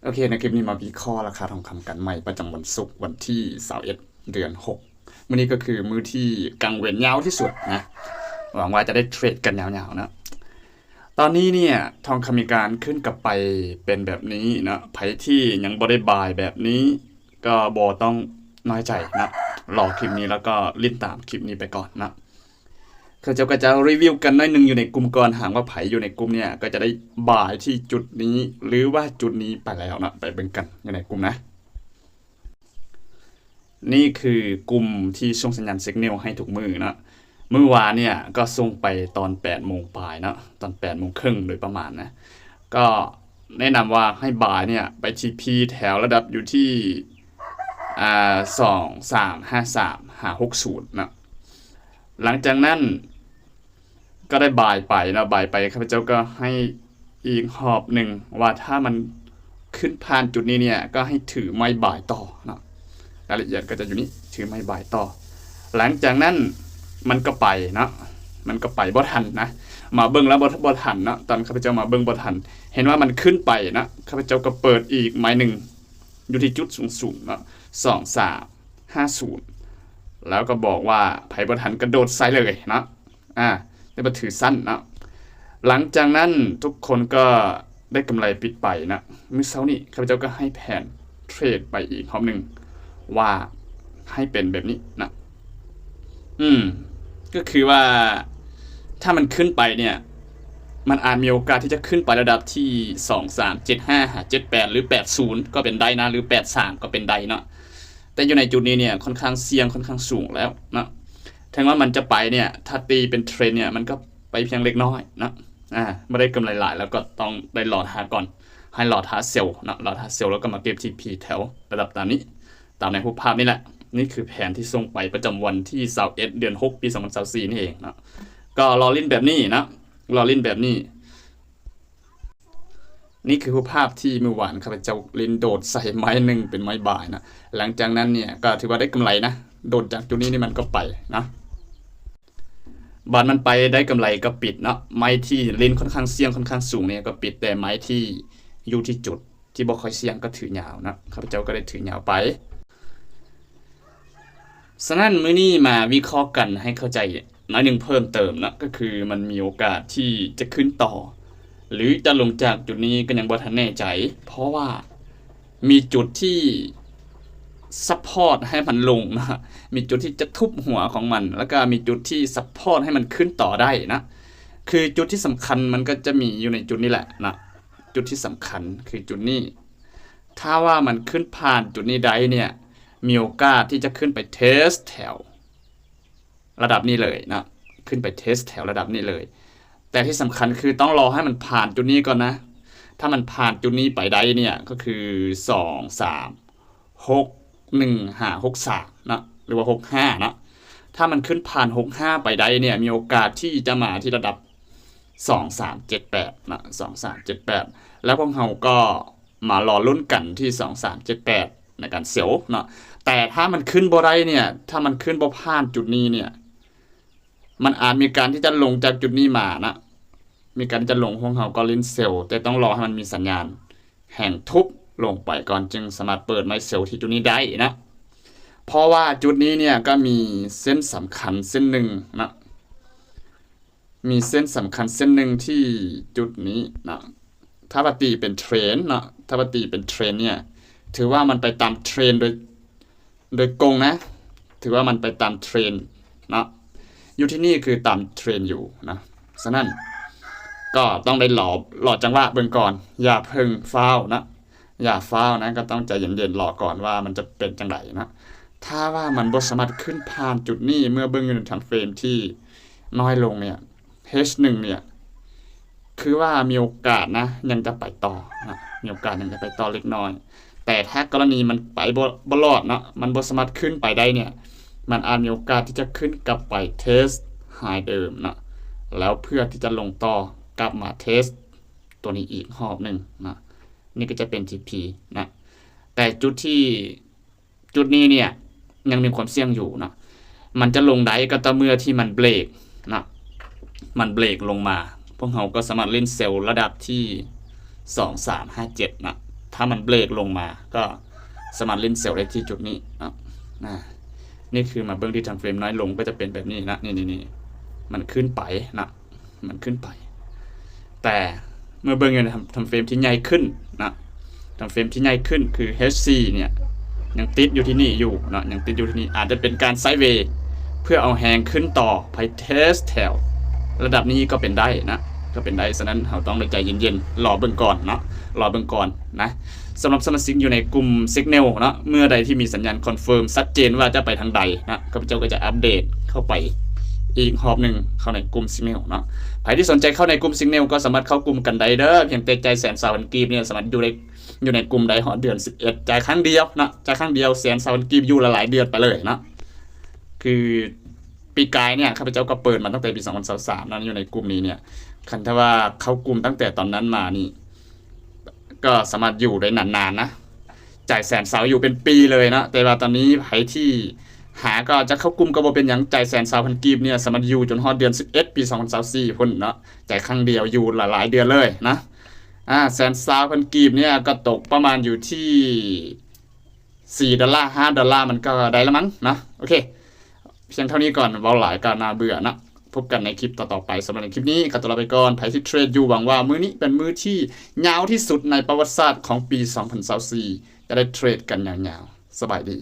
โอเคในคลิปนี้มาวิเคราะห์ราคาทองคำกันใหม่ประจำวันศุกร์วันที่21เดือน6มื้อนี้ก็คือมื้อที่กังเว้นยาวที่สุดนะหวังว่าจะได้เทรดกันยาวๆนะตอนนี้เนี่ยทองคำมีการขึ้นกลับไปเป็นแบบนี้นะไผที่ยังบ่ได้บายแบบนี้ก็บ่ต้องน้อยใจนะรอคลิปนี้แล้วก็ลิ้นตามคลิปนี้ไปก่อนนะเขาจะก็จะรีวิวกันหน่อยนึงอยู่ในกลุ่มก่อนหากว่าไผอยู่ในกลุ่มเนี่ยก็จะได้บายที่จุดนี้หรือว่าจุดนี้ไปแล้วนะไปเบิ่งกันอยู่ในกลุ่มนะนี่คือกลุ่มที่ส่งสัญญาณสัญญาณให้ทุกมือนะเมื่อวานเนี่ยก็ส่งไปตอน8โมงปลายนะตอน8โมงครึ่งโดยประมาณนะก็แนะนำว่าให้บายเนี่ยไปที่ P แถวระดับอยู่ที่2353 560นะหลังจากนั้นก็ได้บ่ายไปนะบ่ายไปข้าพเจ้าก็ให้อีกหอบหนึ่งว่าถ้ามันขึ้นผ่านจุดนี้เนี่ยก็ให้ถือไม้บ่ายต่อนะรายละเอียดก็จะอยู่นี้ถือไม้บ่ายต่อหลังจากนั้นมันก็ไปนะมันก็ไปบ่ทันนะมาเบิ่งแล้วบ่ทันนะตอนข้าพเจ้ามาเบิ่งบ่ทันเห็นว่ามันขึ้นไปนะข้าพเจ้าก็เปิดอีกไม้หนึ่งอยู่ที่จุดสูงๆนะ2350แล้วก็บอกว่าไผบ่ทันกระโดดใส่เลยนะได้มาถือสั้นนะหลังจากนั้นทุกคนก็ได้กำไรปิดไปนะมื้อเช้านี้ข้าพเจ้าก็ให้แผนเทรดไปอีกรอบหนึ่งว่าให้เป็นแบบนี้นะก็คือว่าถ้ามันขึ้นไปเนี่ยมันอาจมีโอกาสที่จะขึ้นไประดับที่237578หรือ80ก็เป็นได้นะหรือ83ก็เป็นได้เนาะแต่อยู่ในจุดนี้เนี่ยค่อนข้างเสี่ยงค่อนข้างสูงแล้วนะถึงว่ามันจะไปเนี่ยถ้าตีเป็นเทรนเนี่ยมันก็ไปเพียงเล็กน้อยนะไม่ได้กำไรหลายแล้วก็ต้องได้รอท้าก่อนให้รอท้าเซลล์นะรอท้าเซลล์แล้วก็มาเก็บที่ P แถวระดับตามนี้ตามในรูปภาพนี่แหละนี่คือแผนที่ส่งไปประจำวันที่21เดือน6ปี2024นี่เองนะก็รอลิ้นแบบนี้นะรอลิ้นแบบนี้นี่คือรูปภาพที่เมื่อวานข้าพเจ้าลิ้นโดดใส่ไม้หนึ่งเป็นไม้บ่ายนะหลังจากนั้นเนี่ยก็ถือว่าได้กำไรนะโดดจากจุดนี้นี่มันก็ไปนะบาทมันไปได้กำไรก็ปิดเนาะไม้ที่ลิ้นค่อนข้างเสี่ยงค่อนข้างสูงเนี่ยก็ปิดแต่ไม้ที่อยู่ที่จุดที่บ่ค่อยเสี่ยงก็ถือยาวนะข้าพเจ้าก็ได้ถือยาวไปฉะนั้นมื้อนี้มาวิเคราะห์กันให้เข้าใจน้อยนึงเพิ่มเติมนะก็คือมันมีโอกาสที่จะขึ้นต่อหรือจะลงจากจุดนี้ก็ยังบ่ทันแน่ใจเพราะว่ามีจุดที่ซัพพอร์ตให้มันลงนะมีจุดที่จะทุบหัวของมันแล้วก็มีจุดที่ซัพพอร์ตให้มันขึ้นต่อได้นะคือจุดที่สำคัญมันก็จะมีอยู่ในจุดนี้แหละนะจุดที่สำคัญคือจุดนี้ถ้าว่ามันขึ้นผ่านจุดนี้ได้เนี่ยมีโอกาสที่จะขึ้นไปเทสแถวระดับนี้เลยนะขึ้นไปเทสแถวระดับนี้เลยแต่ที่สำคัญคือต้องรอให้มันผ่านจุดนี้ก่อนนะถ้ามันผ่านจุดนี้ไปได้เนี่ยก็คือ2 3 6 1 5 6 3นะหรือว่า65นะถ้ามันขึ้นผ่าน65ไปได้เนี่ยมีโอกาสที่จะมาที่ระดับ2378นะ2378แล้วพวกเราก็มารอลุ้นกันที่2378ในการเสียวเนาะแต่ถ้ามันขึ้นบ่ได้เนี่ยถ้ามันขึ้นบ่ผ่านจุดนี้เนี่ยมันอาจมีการที่จะลงจากจุดนี้มานะมีการที่จะลงของเราก็ลิ้นเซลล์แต่ต้องรอให้มันมีสัญญาณแห่งทุบลงไปก่อนจึงสามารถเปิดไม้เซลล์ที่จุดนี้ได้นะเพราะว่าจุดนี้เนี่ยก็มีเส้นสำคัญเส้นหนึ่งนะมีเส้นสำคัญเส้นหนึ่งที่จุดนี้นะถ้าปกติเป็นเทรนนะถ้าปกติเป็นเทรนเนี่ยถือว่ามันไปตามเทรนโดยกงนะถือว่ามันไปตามเทรนนะอยู่ที่นี่คือตามเทรนอยู่นะฉะนั้นก็ต้องได้หลอจังหวะเบิ่งก่อนอย่าเพิ่งฟ้าวนะอย่าฟ้าวนะก็ต้องใจเย็นๆรอก่อนว่ามันจะเป็นจังไดนะถ้าว่ามันบ่สามารถขึ้นผ่านจุดนี้เมื่อเบิ่งอยู่ในไทม์เฟรมที่น้อยลงเนี่ย H1 เนี่ยคือว่ามีโอกาสนะยังจะไปต่อนะมีโอกาสยังจะไปต่อเล็กน้อยแต่ถ้ากรณีมันไปบ่รอดเนาะมันบ่สามารถขึ้นไปได้เนี่ยมันอาจมีโอกาสที่จะขึ้นกลับไปเทสไฮเดิมนะแล้วเพื่อที่จะลงต่อกลับมาเทสตัวนี้อีกรอบนึงนะนี่ก็จะเป็น TP นะแต่จุดนี้เนี่ยยังมีความเสี่ยงอยู่นะมันจะลงได้ก็ต่อเมื่อที่มันเบรกนะมันเบรกลงมาพวกเราก็สามารถเล่นเซลล์ระดับที่2357นะ ถ้ามันเบรกลงมาก็สามารถเล่นเซลล์ได้ที่จุดนี้นะนี่คือมาเบื้องที่ทำเฟรมน้อยลงก็จะเป็นแบบนี้นะนี่มันขึ้นไปนะมันขึ้นไปแต่เมื่อเบื้องเงินทำเฟรมที่ใหญ่ขึ้นนะทำเฟรมที่ใหญ่ขึ้นคือ HC เนี่ยยังติดอยู่ที่นี่อยู่นะยังติดอยู่ที่นี่อาจจะเป็นการไซด์เวย์เพื่อเอาแฮงขึ้นต่อไปเทสแถวระดับนี้ก็เป็นได้นะก็เป็นได้ฉะนั้นเราต้องใจเย็นๆรอเบื้องก่อนเนาะรอเบื้องก่อนนะสำหรับสมาชิกอยู่ในกลุ่ม Signal นะเมื่อใดที่มีสัญญาณคอนเฟิร์มชัดเจนว่าจะไปทางใดนะข้าพเจ้าก็จะอัปเดตเข้าไปอีกรอบหนึ่งเข้าในกลุ่ม Signal เนาะใครที่สนใจเข้าในกลุ่ม Signal ก็สามารถเข้ากลุ่มกันได้เด้อเพียงแต่ใจ120,000 กีบเนี่ยสามารถอยู่ในกลุ่มได้เดือน11จ่ายครั้งเดียวนะจ่ายครั้งเดียว120,000 กีบอยู่หลายเดือนไปเลยนะคือปีกายเนี่ยข้าพเจ้าก็เปิดมาตั้งแต่ปี2023นั้นอยู่ในกลุ่มนี้เนี่ยคันถ้าว่าเข้ากลุ่มตั้งแต่ตอนนั้นมานี่ก็สามารถอยู่ได้นานๆนะจ่าย120,000อยู่เป็นปีเลยนะแต่ว่าตอนนี้ไผที่หาก็จะเข้ากลุ่มก็บ่เป็นหยังจ่าย120,000 กีบเนี่ยสามารถอยู่จนฮอดเดือน11ปี2024พุ่นเนาะจ่ายครั้งเดียวอยู่หลายๆเดือนเลยนะ120,000 กีบเนี่ยก็ตกประมาณอยู่ที่$4 $5มันก็ได้แล้วมั้งนะโอเคเพียงเท่านี้ก่อนเว้าหลายก็น่าเบื่อนะพบกันในคลิปต่อๆไปสำหรับในคลิปนี้ขอตัวลาไปก่อนใครที่เทรดอยู่หวังว่ามื้อนี้เป็นมื้อที่ยาวที่สุดในประวัติศาสตร์ของปี2024จะได้เทรดกันยาวๆสบายดี